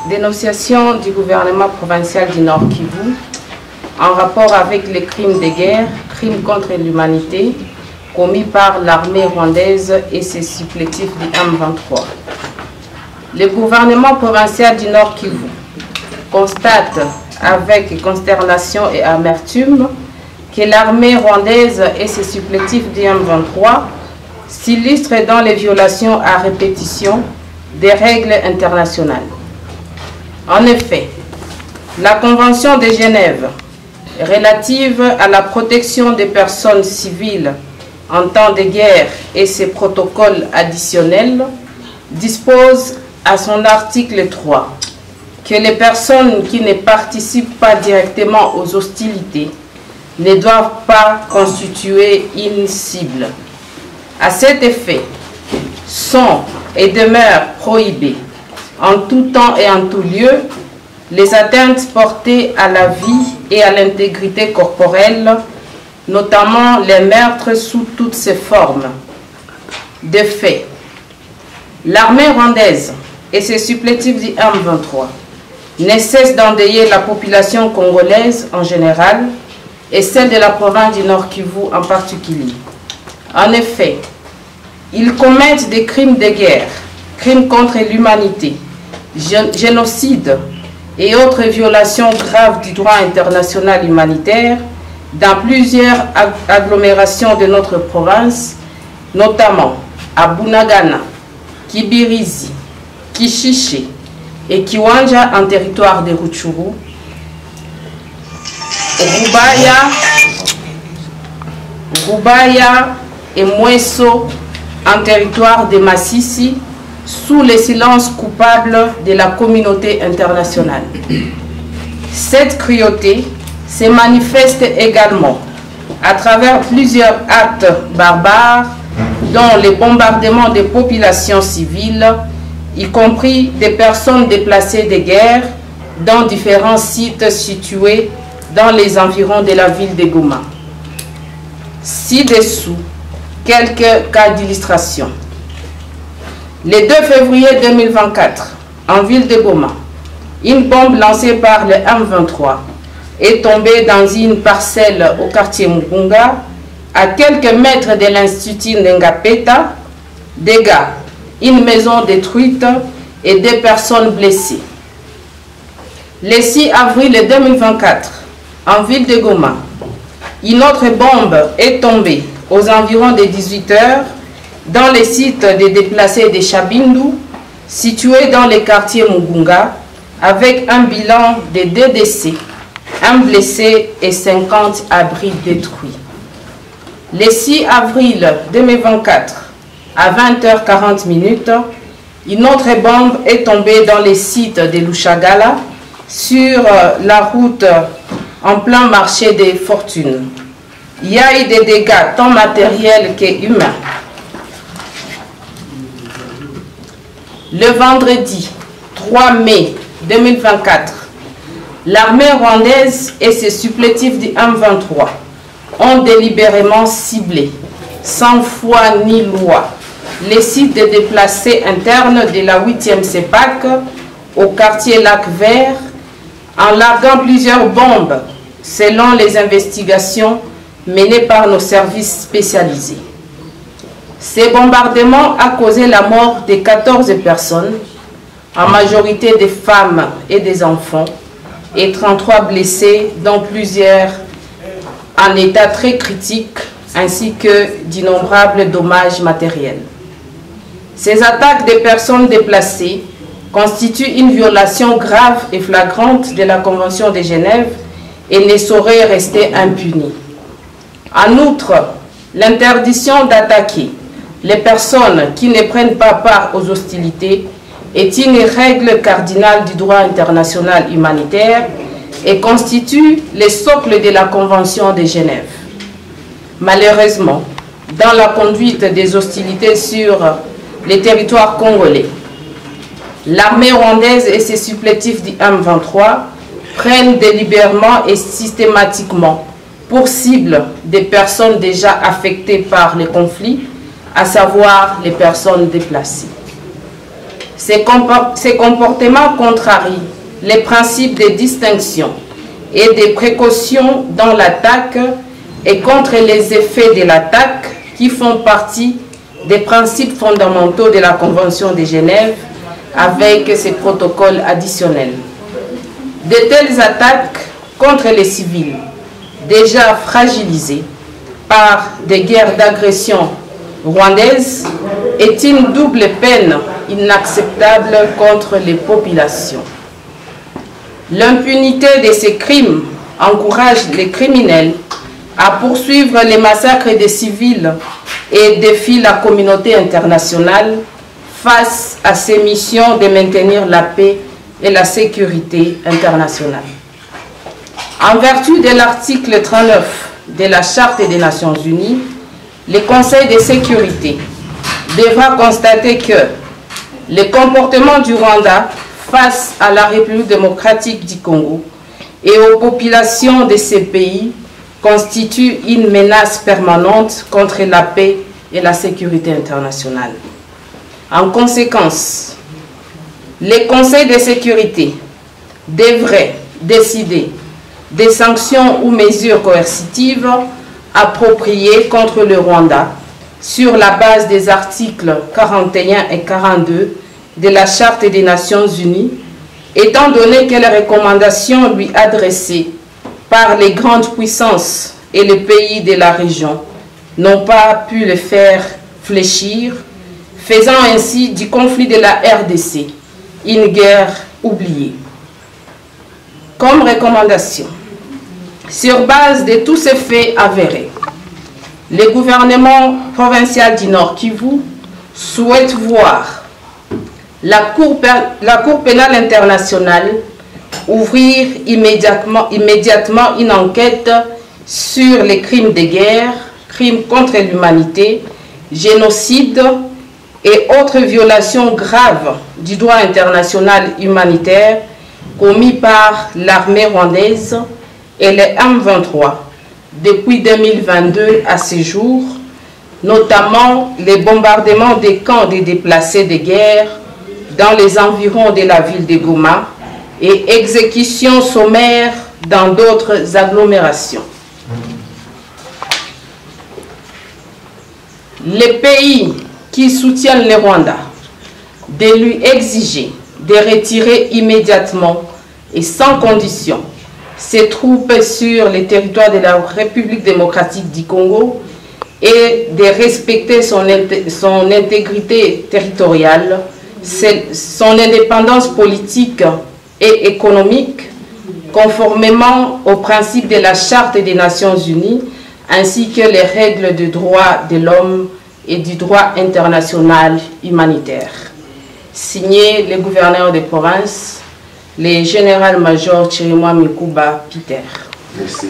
Dénonciation du gouvernement provincial du Nord Kivu en rapport avec les crimes de guerre, crimes contre l'humanité commis par l'armée rwandaise et ses supplétifs du M23. Le gouvernement provincial du Nord Kivu constate avec consternation et amertume que l'armée rwandaise et ses supplétifs du M23 s'illustrent dans les violations à répétition des règles internationales. En effet, la Convention de Genève relative à la protection des personnes civiles en temps de guerre et ses protocoles additionnels disposent à son article 3 que les personnes qui ne participent pas directement aux hostilités ne doivent pas constituer une cible. À cet effet, sont et demeurent prohibées en tout temps et en tout lieu les atteintes portées à la vie et à l'intégrité corporelle, notamment les meurtres sous toutes ses formes. De fait, l'armée rwandaise et ses supplétifs du M23 ne cessent d'endeuiller la population congolaise en général et celle de la province du Nord Kivu en particulier. En effet, ils commettent des crimes de guerre, crimes contre l'humanité, génocide et autres violations graves du droit international humanitaire dans plusieurs agglomérations de notre province, notamment à Bunagana, Kibirizi, Kishiché et Kiwanja en territoire de Rutshuru, Rubaya et Mweso en territoire de Massissi, sous le silence coupable de la communauté internationale. Cette cruauté se manifeste également à travers plusieurs actes barbares, dont les bombardements des populations civiles, y compris des personnes déplacées de guerre, dans différents sites situés dans les environs de la ville de Goma. Ci-dessous, quelques cas d'illustration. Le 2 février 2024, en ville de Goma, une bombe lancée par le M23 est tombée dans une parcelle au quartier Mugunga, à quelques mètres de l'Institut Ngapeta. Dégâts, une maison détruite et 2 personnes blessées. Le 6 avril 2024, en ville de Goma, une autre bombe est tombée aux environs de 18 h dans les sites des déplacés de Chabindu, situés dans les quartiers Mugunga, avec un bilan de 2 décès, 1 blessé et 50 abris détruits. Le 6 avril 2024, à 20 h 40, une autre bombe est tombée dans les sites de Lushagala, sur la route en plein marché des fortunes. Il y a eu des dégâts tant matériels qu'humains. Le vendredi 3 mai 2024, l'armée rwandaise et ses supplétifs du M23 ont délibérément ciblé, sans foi ni loi, les sites de déplacés internes de la 8e CEPAC au quartier Lac Vert, en larguant plusieurs bombes, selon les investigations menées par nos services spécialisés. Ces bombardements ont causé la mort de 14 personnes, en majorité des femmes et des enfants, et 33 blessés, dont plusieurs en état très critique, ainsi que d'innombrables dommages matériels. Ces attaques des personnes déplacées constituent une violation grave et flagrante de la Convention de Genève et ne sauraient rester impunies. En outre, l'interdiction d'attaquer les personnes qui ne prennent pas part aux hostilités est une règle cardinale du droit international humanitaire et constitue le socle de la Convention de Genève. Malheureusement, dans la conduite des hostilités sur les territoires congolais, l'armée rwandaise et ses supplétifs du M23 prennent délibérément et systématiquement pour cible des personnes déjà affectées par les conflits, à savoir les personnes déplacées. Ces comportements contrarient les principes de distinction et de précaution dans l'attaque et contre les effets de l'attaque qui font partie des principes fondamentaux de la Convention de Genève avec ses protocoles additionnels. De telles attaques contre les civils, déjà fragilisés par des guerres d'agression rwandaises, est une double peine inacceptable contre les populations. L'impunité de ces crimes encourage les criminels à poursuivre les massacres des civils et défie la communauté internationale face à ses missions de maintenir la paix et la sécurité internationale. En vertu de l'article 39 de la Charte des Nations Unies, le Conseil de sécurité devra constater que le comportement du Rwanda face à la République démocratique du Congo et aux populations de ces pays constitue une menace permanente contre la paix et la sécurité internationale. En conséquence, les conseils de sécurité devraient décider des sanctions ou mesures coercitives appropriées contre le Rwanda sur la base des articles 41 et 42 de la Charte des Nations Unies, étant donné que les recommandations lui adressées par les grandes puissances et les pays de la région n'ont pas pu le faire fléchir, faisant ainsi du conflit de la RDC une guerre oubliée. Comme recommandation, sur base de tous ces faits avérés, le gouvernement provincial du Nord Kivu souhaite voir la Cour pénale internationale ouvrir immédiatement une enquête sur les crimes de guerre, crimes contre l'humanité, génocide et autres violations graves du droit international humanitaire commis par l'armée rwandaise et les M23 depuis 2022 à ce jour, notamment les bombardements des camps des déplacés de guerre dans les environs de la ville de Goma et exécutions sommaires dans d'autres agglomérations. Les pays qui soutiennent le Rwanda de lui exiger de retirer immédiatement et sans condition ses troupes sur le territoire de la République démocratique du Congo et de respecter son intégrité territoriale, son indépendance politique et économique, conformément aux principes de la Charte des Nations Unies, ainsi que les règles du droit de l'homme et du droit international humanitaire. Signé le gouverneur de province, le général-major Chirimwa Mikuba Peter. Merci.